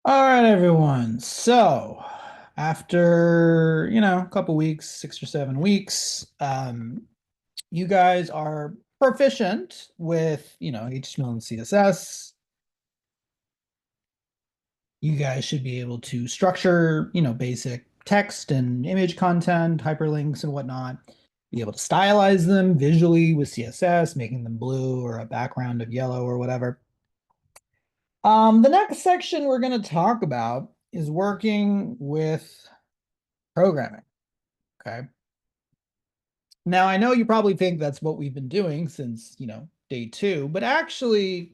All right, everyone. So, after, a couple weeks, 6 or 7 weeks, you guys are proficient with, HTML and CSS. You guys should be able to structure, basic text and image content, hyperlinks and whatnot. Be able to stylize them visually with CSS, making them blue or a background of yellow or whatever. The next section we're going to talk about is working with programming. Okay. Now I know you probably think that's what we've been doing since, day two, but actually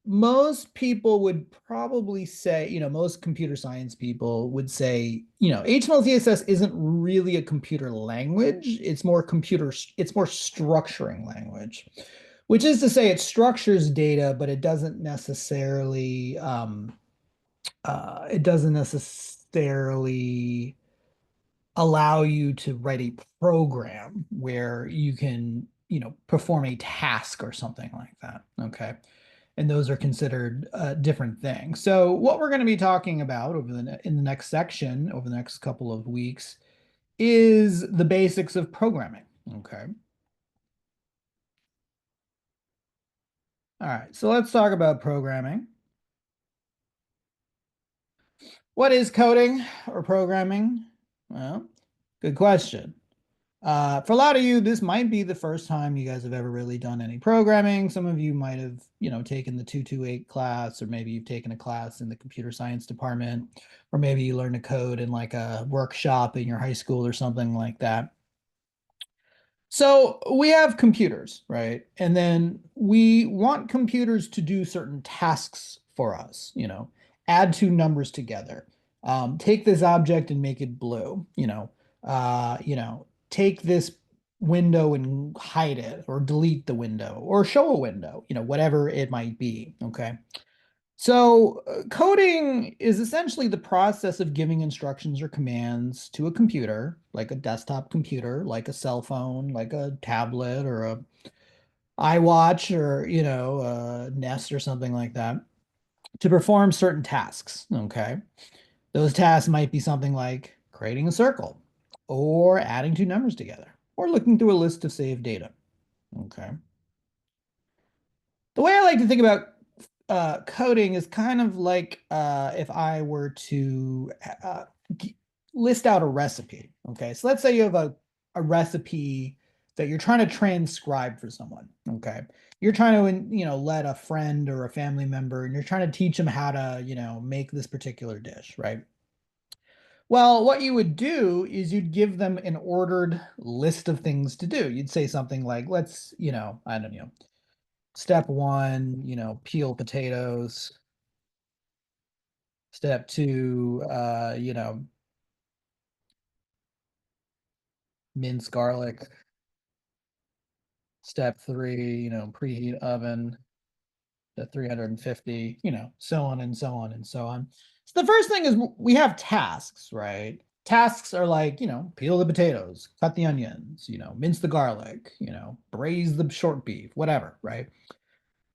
most people would probably say, most computer science people would say, HTML CSS isn't really a computer language. It's more structuring language, which is to say it structures data, but it doesn't necessarily allow you to write a program where you can, perform a task or something like that. Okay. And those are considered different things. So what we're going to be talking about in the next section over the next couple of weeks is the basics of programming. Okay. All right. So let's talk about programming. What is coding or programming? Well, good question. For a lot of you, this might be the first time you guys have ever really done any programming. Some of you might have, taken the 228 class, or maybe you've taken a class in the computer science department, or maybe you learned to code in like a workshop in your high school or something like that. So we have computers, right? And then we want computers to do certain tasks for us, add two numbers together. Take this object and make it blue, take this window and hide it or delete the window or show a window, whatever it might be. Okay. So, coding is essentially the process of giving instructions or commands to a computer, like a desktop computer, like a cell phone, like a tablet or a iWatch or, a Nest or something like that, to perform certain tasks. Okay. Those tasks might be something like creating a circle or adding two numbers together or looking through a list of saved data. Okay. The way I like to think about coding is kind of like if I were to list out a recipe. Okay, so let's say you have a recipe that you're trying to transcribe for someone. Okay, you're trying to let a friend or a family member, and you're trying to teach them how to make this particular dish, right? Well, what you would do is you'd give them an ordered list of things to do. You'd say something like, let's, I don't know, step one, peel potatoes. Step two, mince garlic. Step three, preheat oven to 350, so on and so on and so on. So the first thing is we have tasks, right? Tasks are like, peel the potatoes, cut the onions, mince the garlic, braise the short beef, whatever, right?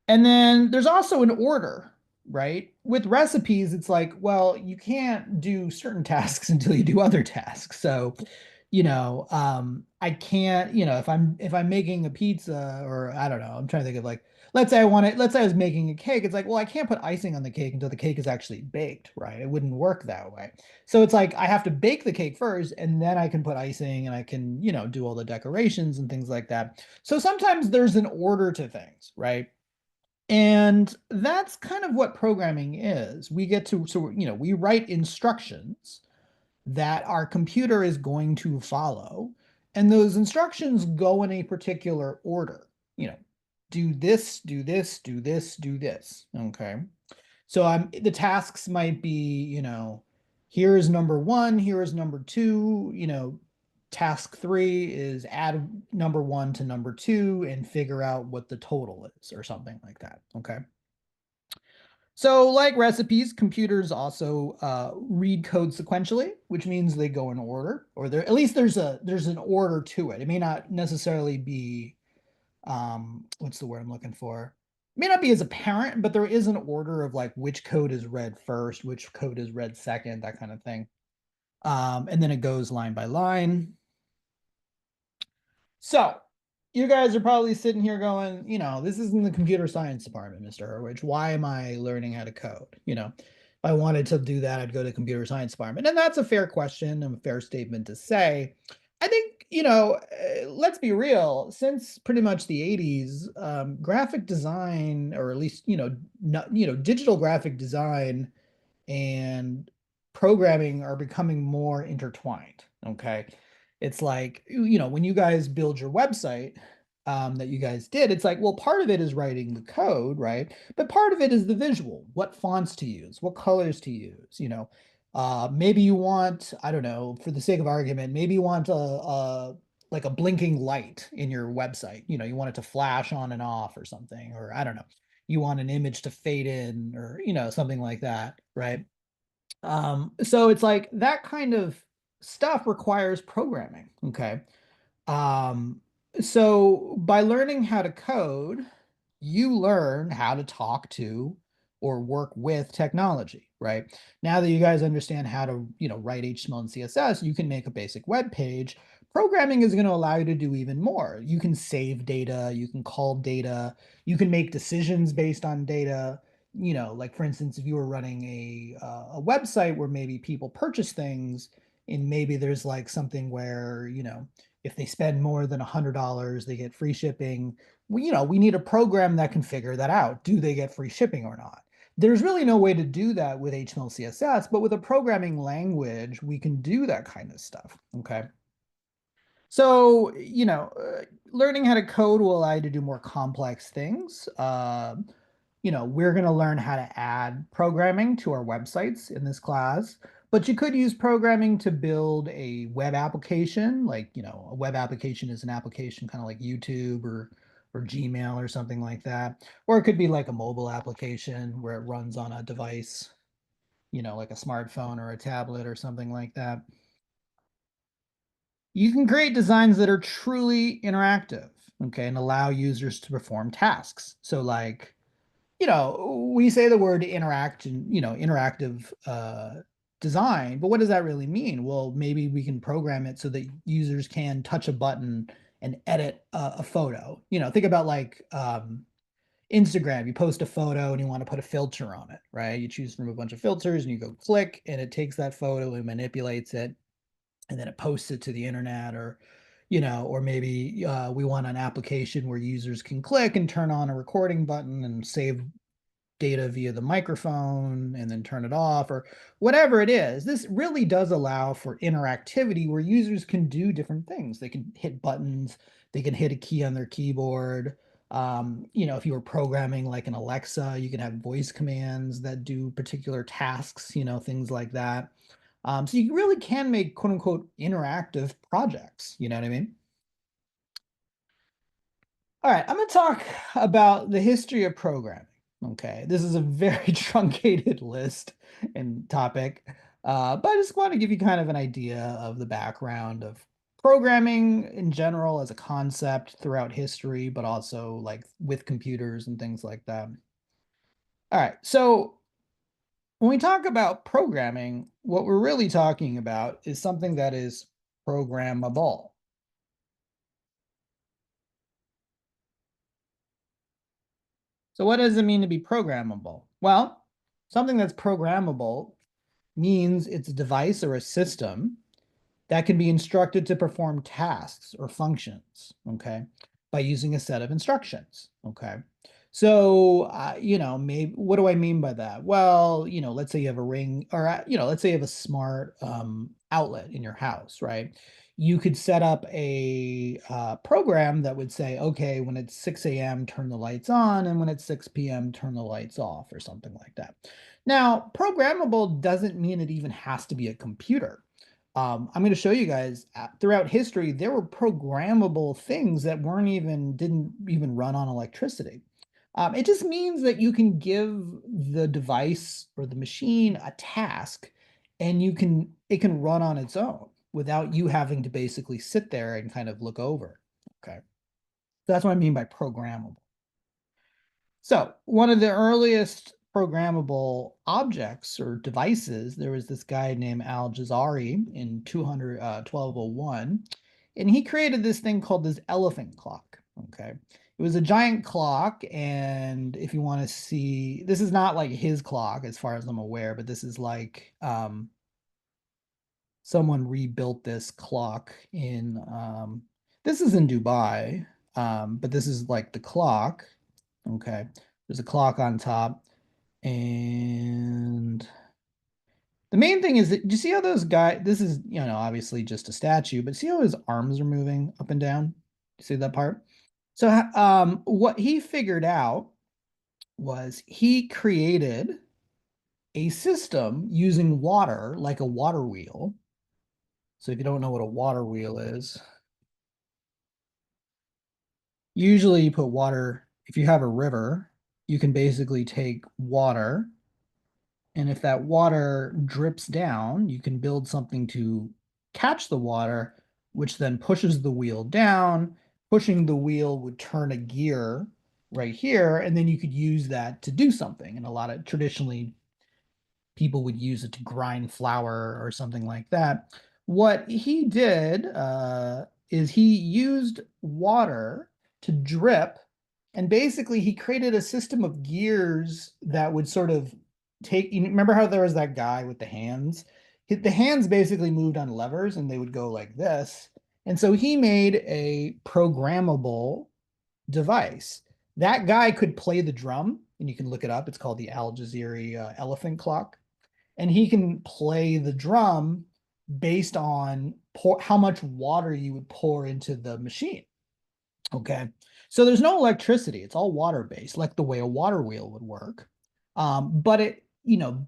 And then there's also an order, right? With recipes, it's like, well, you can't do certain tasks until you do other tasks. So, I can't, if I'm making a pizza or I don't know, I'm trying to think of like, let's say I was making a cake. It's like, well, I can't put icing on the cake until the cake is actually baked, right? It wouldn't work that way. So it's like I have to bake the cake first and then I can put icing and I can, do all the decorations and things like that. So sometimes there's an order to things, right? And that's kind of what programming is. We get to, so, we write instructions that our computer is going to follow. And those instructions go in a particular order. Do this, do this, do this, do this. Okay. So the tasks might be, here is number one, here is number two, task three is add number one to number two and figure out what the total is or something like that. Okay. So, like recipes, computers also read code sequentially, which means they go in order, or there at least there's an order to it. It may not necessarily be what's the word I'm looking for? may not be as apparent, but there is an order of like which code is read first, which code is read second, that kind of thing. And then it goes line by line. So you guys are probably sitting here going, this isn't the computer science department, Mr. Hurwitz. Why am I learning how to code? If I wanted to do that, I'd go to computer science department. And that's a fair question and a fair statement to say. I think, let's be real, since pretty much the 80s, graphic design, or at least, digital graphic design and programming are becoming more intertwined. Okay. It's like, when you guys build your website, that you guys did, it's like, well, part of it is writing the code, right? But part of it is the visual, what fonts to use, what colors to use, maybe you want, I don't know, for the sake of argument, maybe you want like a blinking light in your website, you want it to flash on and off or something, or I don't know, you want an image to fade in, or, something like that, right? So it's like that kind of stuff requires programming. Okay. Um, so by learning how to code, you learn how to talk to or work with technology, right? Now that you guys understand how to, write HTML and CSS, you can make a basic web page. Programming is going to allow you to do even more. You can save data, you can call data, you can make decisions based on data. Like for instance, if you were running a website where maybe people purchase things, and maybe there's like something where, if they spend more than $100, they get free shipping. We need a program that can figure that out. Do they get free shipping or not? There's really no way to do that with HTML, CSS, but with a programming language, we can do that kind of stuff. Okay. So, learning how to code will allow you to do more complex things. We're going to learn how to add programming to our websites in this class, but you could use programming to build a web application. Like, a web application is an application kind of like YouTube or Gmail or something like that. Or it could be like a mobile application where it runs on a device, like a smartphone or a tablet or something like that. You can create designs that are truly interactive, okay, and allow users to perform tasks. So like, we say the word interaction, interactive design, but what does that really mean? Well, maybe we can program it so that users can touch a button and edit a photo. Think about like Instagram. You post a photo and you want to put a filter on it, right? You choose from a bunch of filters and you go click, and it takes that photo and manipulates it, and then it posts it to the internet. Or maybe we want an application where users can click and turn on a recording button and save data via the microphone and then turn it off, or whatever it is. This really does allow for interactivity where users can do different things. They can hit buttons, they can hit a key on their keyboard. If you were programming like an Alexa, you can have voice commands that do particular tasks, things like that. So you really can make quote unquote interactive projects. You know what I mean? All right, I'm going to talk about the history of programming. Okay, this is a very truncated list and topic, but I just want to give you kind of an idea of the background of programming in general as a concept throughout history, but also like with computers and things like that. All right, so when we talk about programming, what we're really talking about is something that is programmable. So what does it mean to be programmable? Well, something that's programmable means it's a device or a system that can be instructed to perform tasks or functions, okay, by using a set of instructions, okay? So, maybe what do I mean by that? Well, let's say you have a ring, or, let's say you have a smart outlet in your house, right? You could set up a program that would say, okay, when it's 6 a.m., turn the lights on, and when it's 6 p.m., turn the lights off, or something like that. Now, programmable doesn't mean it even has to be a computer. I'm going to show you guys throughout history, there were programmable things that didn't even run on electricity. It just means that you can give the device or the machine a task, and it can run on its own without you having to basically sit there and kind of look over. Okay. So that's what I mean by programmable. So one of the earliest programmable objects or devices, there was this guy named Al-Jazari in 1201, and he created this thing called this elephant clock. Okay. It was a giant clock, and if you want to see, this is not like his clock as far as I'm aware, but this is like someone rebuilt this clock in this is in Dubai, but this is like the clock. Okay. There's a clock on top. And the main thing is that do you see how those guys, this is, obviously just a statue, but see how his arms are moving up and down? You see that part? So what he figured out was he created a system using water, like a water wheel. So if you don't know what a water wheel is, usually you put water, if you have a river, you can basically take water, and if that water drips down, you can build something to catch the water, which then pushes the wheel down. Pushing the wheel would turn a gear right here, and then you could use that to do something. And a lot of traditionally people would use it to grind flour or something like that. What he did is he used water to drip, and basically he created a system of gears that would sort of take. You remember how there was that guy with the hands? The hands basically moved on levers, and they would go like this. And so he made a programmable device. That guy could play the drum, and you can look it up. It's called the Al Jazeera elephant clock, and he can play the drum based on how much water you would pour into the machine. Okay. So there's no electricity. It's all water based, like the way a water wheel would work. But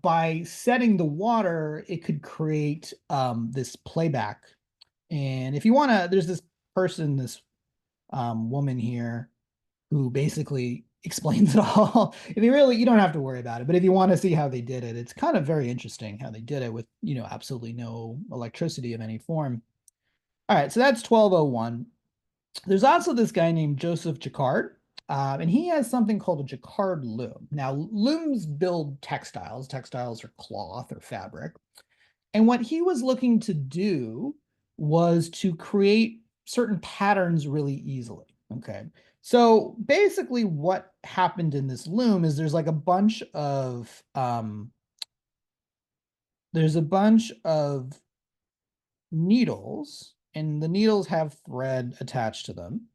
by setting the water, it could create this playback. And if you want to, there's this person, this woman here who basically explains it all. If you don't have to worry about it, but if you want to see how they did it, it's kind of very interesting how they did it with, absolutely no electricity of any form. All right, so that's 1201. There's also this guy named Joseph Jacquard, and he has something called a Jacquard loom. Now, looms build textiles. Textiles are cloth or fabric. And what he was looking to do was to create certain patterns really easily. Okay. So basically, what happened in this loom is there's a bunch of needles, and the needles have thread attached to them,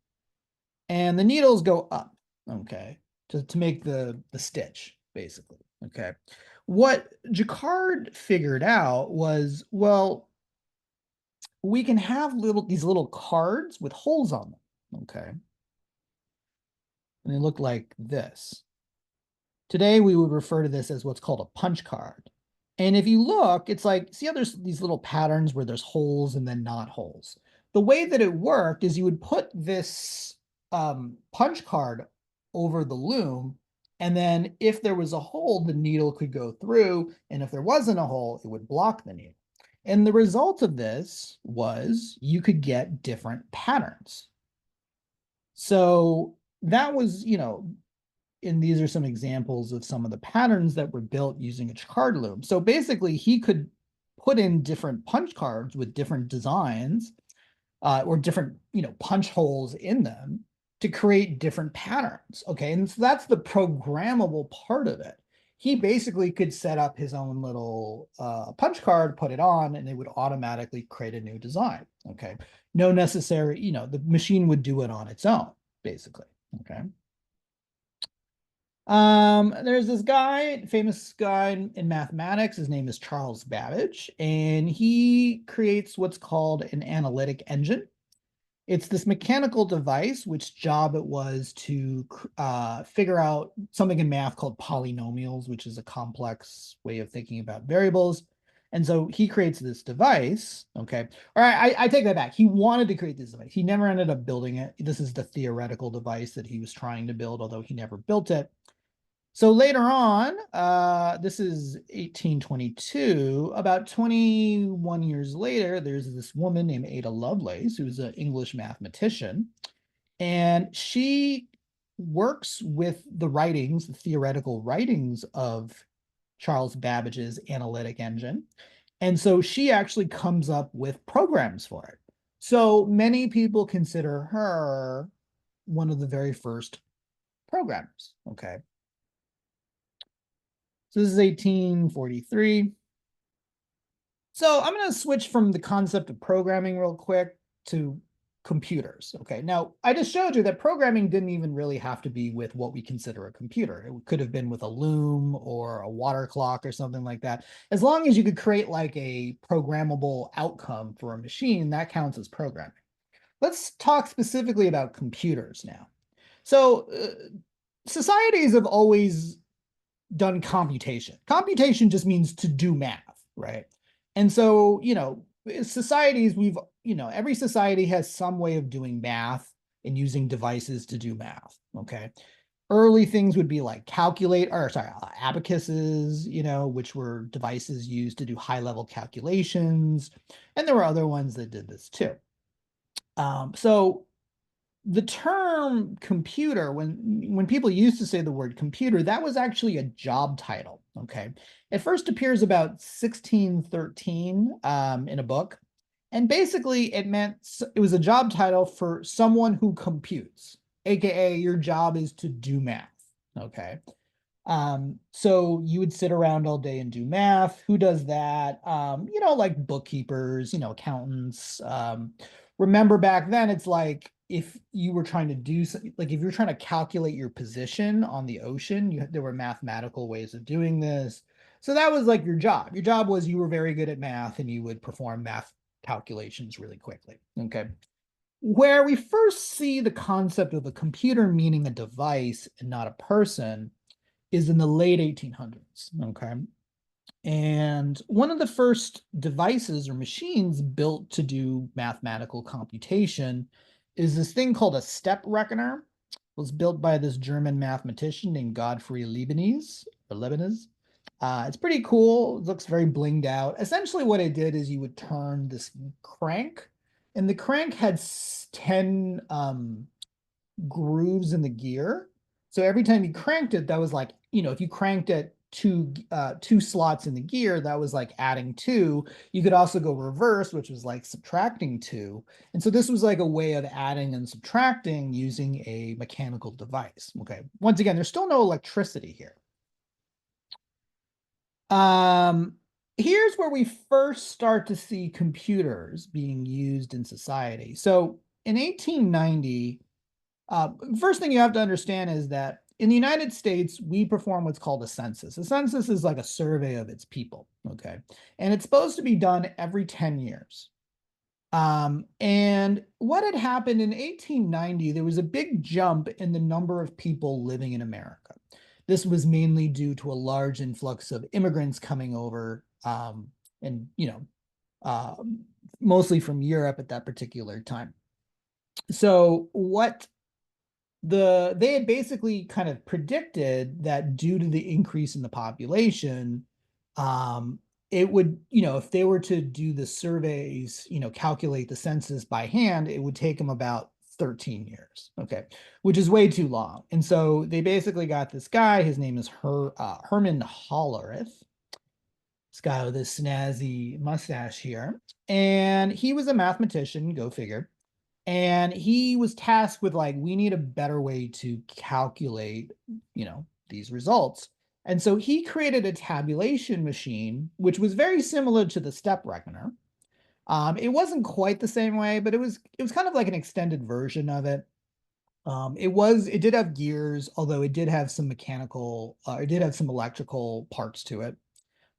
and the needles go up, okay, to make the stitch, basically. Okay. What Jacquard figured out was, well, we can have these little cards with holes on them, okay? And they look like this. Today, we would refer to this as what's called a punch card. And if you look, it's like, see how there's these little patterns where there's holes and then not holes. The way that it worked is you would put this punch card over the loom, and then if there was a hole, the needle could go through, and if there wasn't a hole, it would block the needle. And the result of this was you could get different patterns. So that was, and these are some examples of some of the patterns that were built using a card loom. So basically, he could put in different punch cards with different designs or different, punch holes in them to create different patterns. Okay. And so that's the programmable part of it. He basically could set up his own little punch card, put it on, and it would automatically create a new design. Okay. No necessary, the machine would do it on its own, basically. Okay. There's this guy, famous guy in mathematics. His name is Charles Babbage, and he creates what's called an analytic engine. It's this mechanical device which job it was to figure out something in math called polynomials, which is a complex way of thinking about variables. And so he creates this device. Okay. All right. I take that back. He wanted to create this device. He never ended up building it. This is the theoretical device that he was trying to build, although he never built it. So later on, this is 1822, about 21 years later, there's this woman named Ada Lovelace, who's an English mathematician, and she works with the writings, the theoretical writings of Charles Babbage's analytic engine. And so she actually comes up with programs for it. So many people consider her one of the very first programmers. Okay. So this is 1843. So I'm going to switch from the concept of programming real quick to computers. Okay. Now, I just showed you that programming didn't even really have to be with what we consider a computer. It could have been with a loom or a water clock or something like that. As long as you could create like a programmable outcome for a machine, that counts as programming. Let's talk specifically about computers now. So societies have always done computation. Computation just means to do math, right? And so, societies, every society has some way of doing math and using devices to do math, okay? Early things would be like abacuses, which were devices used to do high-level calculations. And there were other ones that did this too. So the term computer, when people used to say the word computer, that was actually a job title. Okay, it first appears about 1613 in a book, and basically it was a job title for someone who computes, aka your job is to do math. Okay. So you would sit around all day and do math. Who does that? Like bookkeepers, accountants. Remember back then, it's like if you were trying to do like if you're trying to calculate your position on the ocean, there were mathematical ways of doing this. So that was like your job. Your job was you were very good at math and you would perform math calculations really quickly. Okay. Where we first see the concept of a computer meaning a device and not a person is in the late 1800s. Okay. And one of the first devices or machines built to do mathematical computation is this thing called a step reckoner. It was built by this German mathematician named Godfrey Leibniz or Leibniz. It's pretty cool. It looks very blinged out. Essentially, what it did is you would turn this crank, and the crank had 10 grooves in the gear. So every time you cranked it, that was like, if you cranked it two slots in the gear, that was like adding two. You could also go reverse, which was like subtracting two. And so this was like a way of adding and subtracting using a mechanical device. Okay. Once again, there's still no electricity here. Here's where we first start to see computers being used in society. So in 1890, first thing you have to understand is that in the United States, we perform what's called a census. A census is like a survey of its people, okay? And it's supposed to be done every 10 years. And what had happened in 1890, there was a big jump in the number of people living in America. This was mainly due to a large influx of immigrants coming over, and mostly from Europe at that particular time. So what they had basically kind of predicted that due to the increase in the population, it would, if they were to do the surveys, calculate the census by hand, it would take them about 13 years. Okay. Which is way too long. And so they basically got this guy, his name is Herman Hollerith. This guy with this snazzy mustache here. And he was a mathematician, go figure. And he was tasked with like, we need a better way to calculate, these results. And so he created a tabulation machine, which was very similar to the step reckoner. It wasn't quite the same way, but it was kind of like an extended version of it. It did have gears, although it did have some it did have some electrical parts to it,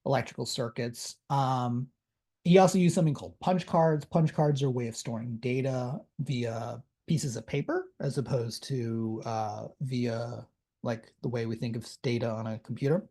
electrical circuits. He also used something called punch cards. Punch cards are a way of storing data via pieces of paper as opposed to via like the way we think of data on a computer.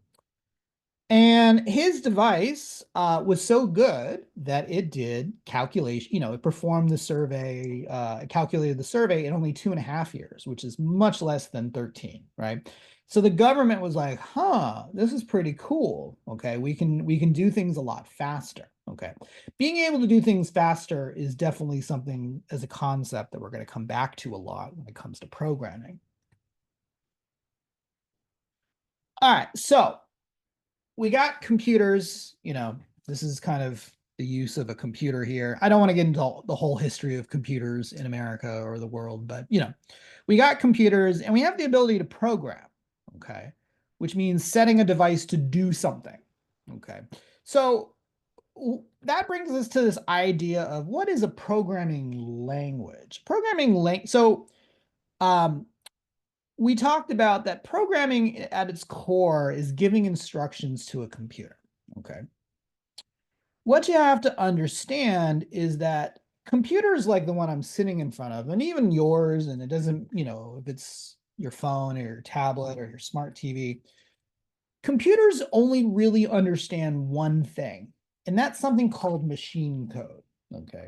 And his device was so good that it did calculation, it performed the survey, calculated the survey in only 2.5 years, which is much less than 13, right? So the government was like, huh, this is pretty cool. Okay, we can do things a lot faster. Okay. Being able to do things faster is definitely something as a concept that we're going to come back to a lot when it comes to programming. All right, so we got computers, this is kind of the use of a computer here. I don't want to get into the whole history of computers in America or the world, but we got computers and we have the ability to program, okay? Which means setting a device to do something, okay? So that brings us to this idea of what is a programming language? So um, we talked about that programming at its core is giving instructions to a computer, okay? What you have to understand is that computers like the one I'm sitting in front of, and even yours, and it doesn't, if it's your phone or your tablet or your smart TV, computers only really understand one thing, and that's something called machine code. Okay.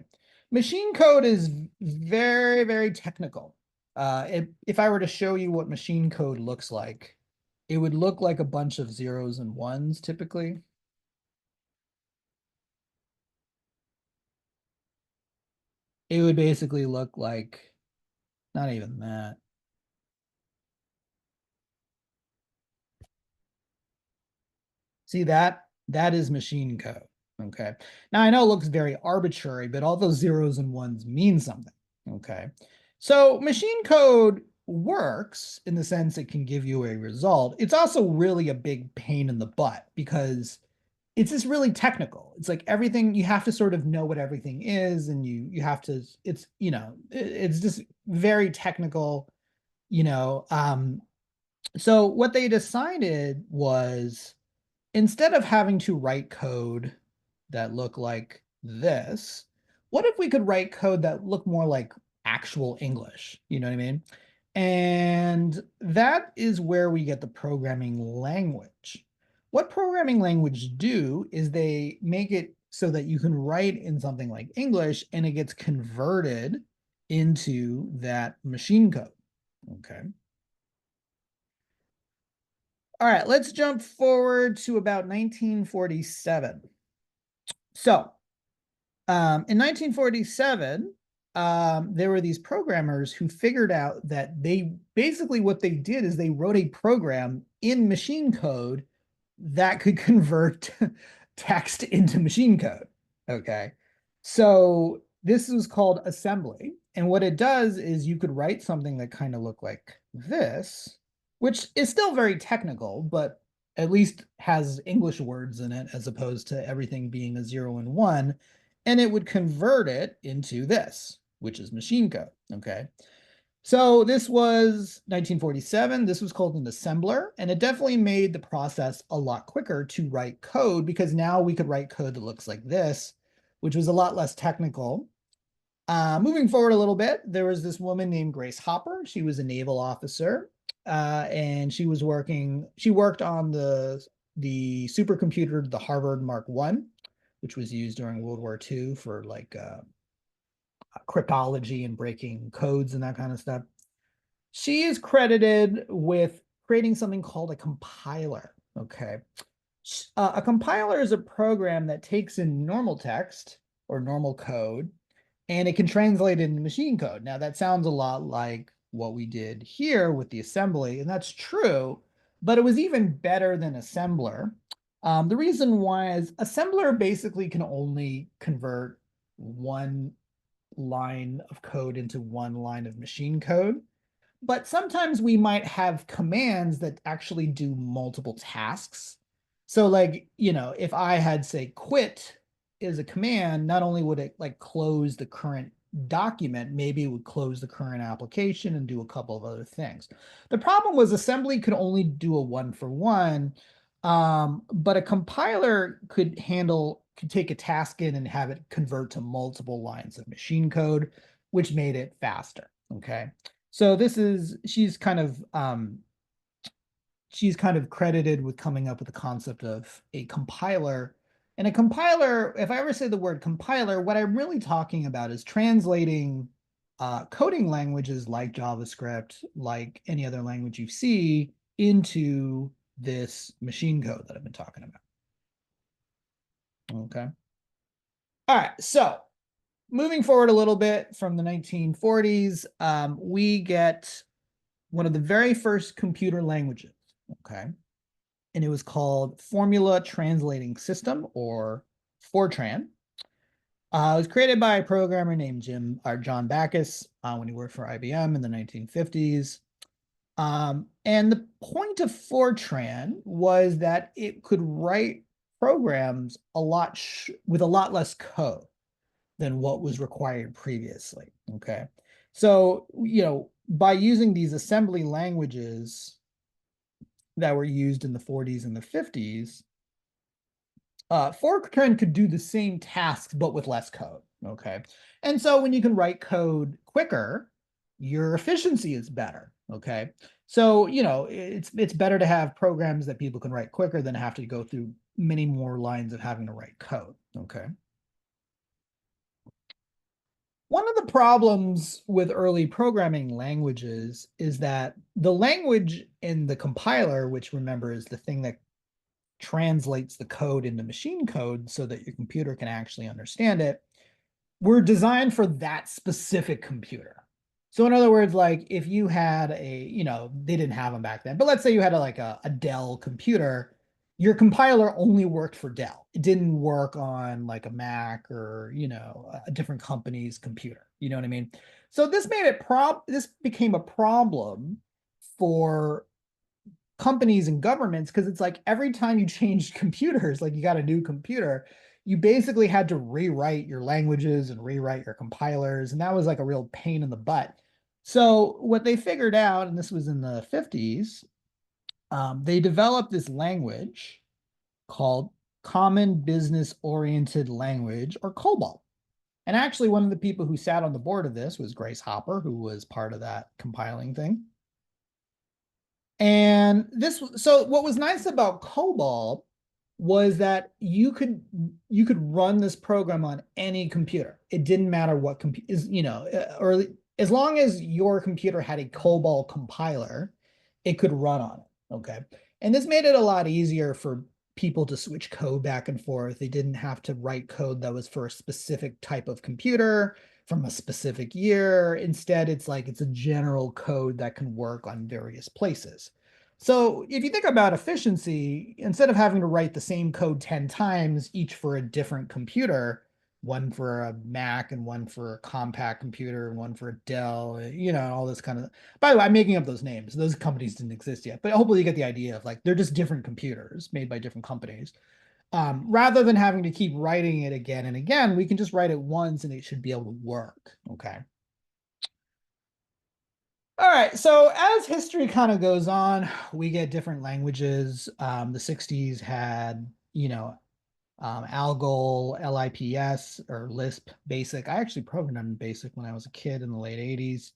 Machine code is very, very technical. If I were to show you what machine code looks like, it would look like a bunch of zeros and ones typically. It would basically look like not even that. See that? That is machine code. Okay. Now I know it looks very arbitrary, but all those zeros and ones mean something. Okay. So machine code works in the sense it can give you a result. It's also really a big pain in the butt because it's just really technical. It's like everything you have to sort of know what everything is, and you have to, it's just very technical, you know. So what they decided was instead of having to write code that look like this, what if we could write code that looked more like actual English? You know what I mean? And that is where we get the programming language. What programming language do is they make it so that you can write in something like English and it gets converted into that machine code. Okay. All right, let's jump forward to about 1947. So, in 1947, there were these programmers who figured out that they basically what they did is they wrote a program in machine code that could convert text into machine code. Okay. So this was called assembly. And what it does is you could write something that kind of looked like this, which is still very technical, but at least has English words in it as opposed to everything being a zero and one. And it would convert it into this, which is machine code. Okay. So this was 1947. This was called an assembler, and it definitely made the process a lot quicker to write code because now we could write code that looks like this, which was a lot less technical. Moving forward a little bit, there was this woman named Grace Hopper. She was a naval officer, and she worked on the supercomputer, the Harvard Mark I, which was used during World War II for like cryptology and breaking codes and that kind of stuff. She is credited with creating something called a compiler. Okay. A compiler is a program that takes in normal text or normal code and it can translate it into machine code. Now, that sounds a lot like what we did here with the assembly, and that's true, but it was even better than assembler. The reason why is assembler basically can only convert one line of code into one line of machine code. But sometimes we might have commands that actually do multiple tasks. So like, if I had say quit is a command, not only would it like close the current document, maybe it would close the current application and do a couple of other things. The problem was assembly could only do a one for one, but a compiler could take a task in and have it convert to multiple lines of machine code, which made it faster. Okay. So she's kind of credited with coming up with the concept of a compiler. And a compiler, if I ever say the word compiler, what I'm really talking about is translating coding languages like JavaScript, like any other language you see, into this machine code that I've been talking about. Okay. All right. So moving forward a little bit from the 1940s, we get one of the very first computer languages. Okay. and it was called Formula Translating System, or Fortran. It was created by a programmer named John Backus when he worked for IBM in the 1950s. And the point of Fortran was that it could write programs with a lot less code than what was required previously. Okay. So, by using these assembly languages that were used in the 40s and the 50s, Fortran could do the same tasks, but with less code. Okay. And so when you can write code quicker, your efficiency is better. Okay. So, it's better to have programs that people can write quicker than have to go through many more lines of having to write code. Okay. One of the problems with early programming languages is that the language in the compiler, which remember is the thing that translates the code into machine code so that your computer can actually understand it, were designed for that specific computer. So in other words, like if you had they didn't have them back then, but let's say you had a Dell computer, your compiler only worked for Dell. It didn't work on like a Mac or, a different company's computer. You know what I mean? So this became a problem for companies and governments, because it's like every time you changed computers, like you got a new computer, you basically had to rewrite your languages and rewrite your compilers, and that was like a real pain in the butt. So what they figured out, and this was in the 50s, they developed this language called Common Business Oriented Language, or COBOL. And actually, one of the people who sat on the board of this was Grace Hopper, who was part of that compiling thing. And so what was nice about COBOL was that you could run this program on any computer. It didn't matter what computer is, or as long as your computer had a COBOL compiler, it could run on it. Okay. And this made it a lot easier for people to switch code back and forth. They didn't have to write code that was for a specific type of computer from a specific year. Instead, it's a general code that can work on various places. So if you think about efficiency, instead of having to write the same code 10 times, each for a different computer, one for a Mac and one for a compact computer and one for a Dell, all this kind of. By the way, I'm making up those names. Those companies didn't exist yet, but hopefully you get the idea of they're just different computers made by different companies. Rather than having to keep writing it again and again, we can just write it once and it should be able to work. Okay. All right, so as history kind of goes on, we get different languages. The 60s had, ALGOL, LIPS, or Lisp Basic. I actually programmed in Basic when I was a kid in the late 80s.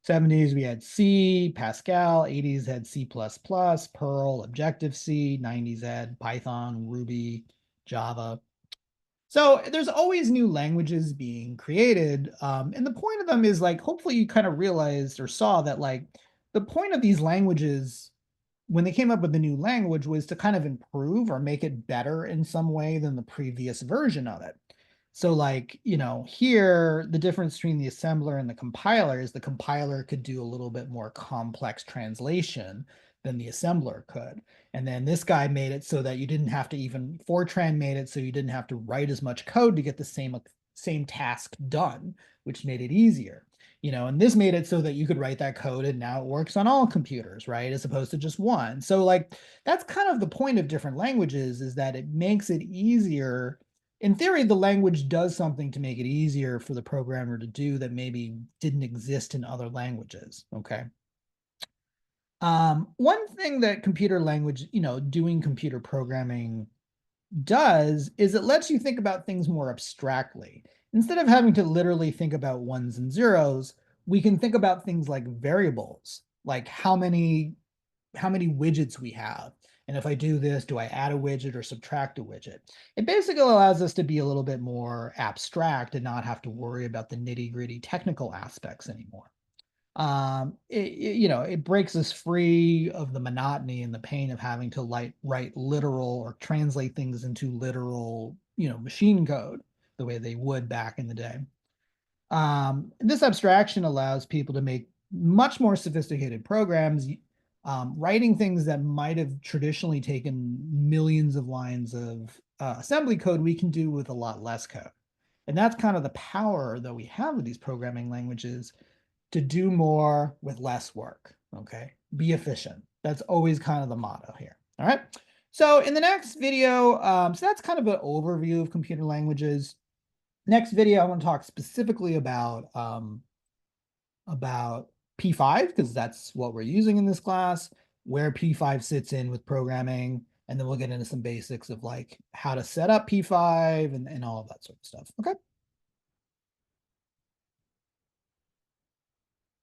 70s, we had C, Pascal. 80s had C++, Perl, Objective-C. 90s had Python, Ruby, Java. So there's always new languages being created. And the point of them is hopefully you kind of realized or saw that the point of these languages when they came up with the new language was to kind of improve or make it better in some way than the previous version of it. So here, the difference between the assembler and the compiler is the compiler could do a little bit more complex translation than the assembler could. And then this guy made it so that you didn't have to Fortran made it so you didn't have to write as much code to get the same task done, which made it easier. And this made it so that you could write that code and now it works on all computers, right? As opposed to just one. So that's kind of the point of different languages, is that it makes it easier. In theory, the language does something to make it easier for the programmer to do that maybe didn't exist in other languages. Okay. One thing that computer language, doing computer programming does is it lets you think about things more abstractly. Instead of having to literally think about ones and zeros, we can think about things like variables, like how many widgets we have. And if I do this, do I add a widget or subtract a widget? It basically allows us to be a little bit more abstract and not have to worry about the nitty-gritty technical aspects anymore. It breaks us free of the monotony and the pain of having to write literal or translate things into literal, machine code the way they would back in the day. This abstraction allows people to make much more sophisticated programs writing things that might have traditionally taken millions of lines of assembly code, we can do with a lot less code. And that's kind of the power that we have with these programming languages, to do more with less work. Okay, be efficient. That's always kind of the motto here. All right. So in the next video, so that's kind of an overview of computer languages. Next video, I want to talk specifically about P5, because that's what we're using in this class, where P5 sits in with programming, and then we'll get into some basics of like how to set up P5 and all of that sort of stuff. Okay.